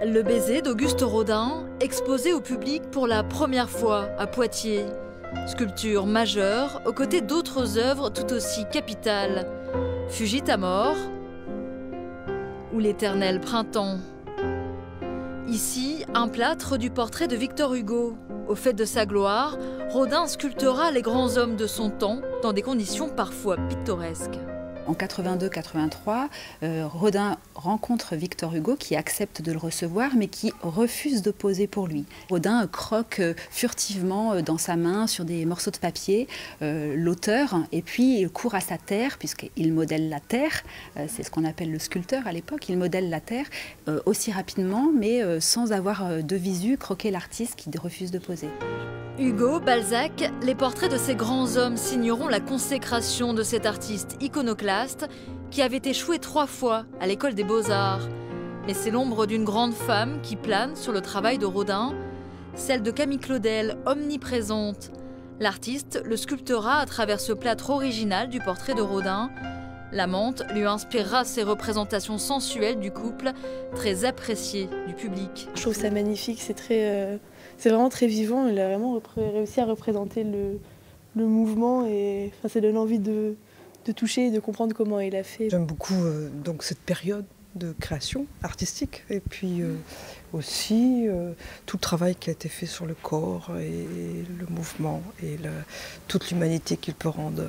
Le baiser d'Auguste Rodin, exposé au public pour la première fois à Poitiers. Sculpture majeure aux côtés d'autres œuvres tout aussi capitales. Fugit à mort ou L'éternel printemps. Ici, un plâtre du portrait de Victor Hugo. Au fait de sa gloire, Rodin sculptera les grands hommes de son temps dans des conditions parfois pittoresques. En 82-83, Rodin rencontre Victor Hugo qui accepte de le recevoir mais qui refuse de poser pour lui. Rodin croque furtivement dans sa main sur des morceaux de papier l'auteur et puis il court à sa terre puisqu'il modèle la terre, c'est ce qu'on appelle le sculpteur à l'époque, il modèle la terre aussi rapidement mais sans avoir de visu croquer l'artiste qui refuse de poser. Hugo, Balzac, les portraits de ces grands hommes signeront la consécration de cet artiste iconoclaste qui avait échoué 3 fois à l'école des Beaux-Arts. Mais c'est l'ombre d'une grande femme qui plane sur le travail de Rodin, celle de Camille Claudel, omniprésente. L'artiste le sculptera à travers ce plâtre original du portrait de Rodin. L'amante lui inspirera ses représentations sensuelles du couple, très appréciées du public. Je trouve ça magnifique, c'est vraiment très vivant. Il a vraiment réussi à représenter le mouvement et ça donne envie de toucher et de comprendre comment il a fait. J'aime beaucoup donc cette période de création artistique et puis aussi tout le travail qui a été fait sur le corps et le mouvement et toute l'humanité qu'il peut rendre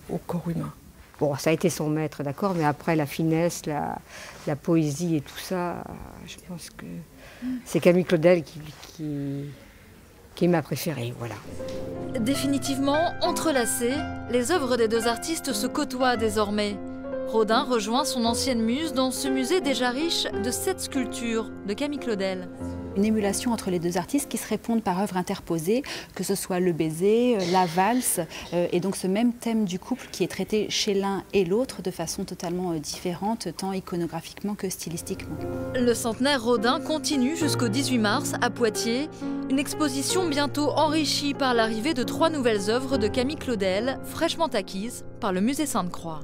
au corps humain. Bon, ça a été son maître, d'accord, mais après la finesse, la poésie et tout ça, je pense que c'est Camille Claudel qui est ma préférée, voilà. Définitivement entrelacées, les œuvres des deux artistes se côtoient désormais. Rodin rejoint son ancienne muse dans ce musée déjà riche de 7 sculptures de Camille Claudel. Une émulation entre les deux artistes qui se répondent par œuvres interposées, que ce soit le baiser, la valse, et donc ce même thème du couple qui est traité chez l'un et l'autre de façon totalement différente, tant iconographiquement que stylistiquement. Le centenaire Rodin continue jusqu'au 18 mars à Poitiers, une exposition bientôt enrichie par l'arrivée de 3 nouvelles œuvres de Camille Claudel, fraîchement acquises par le musée Sainte-Croix.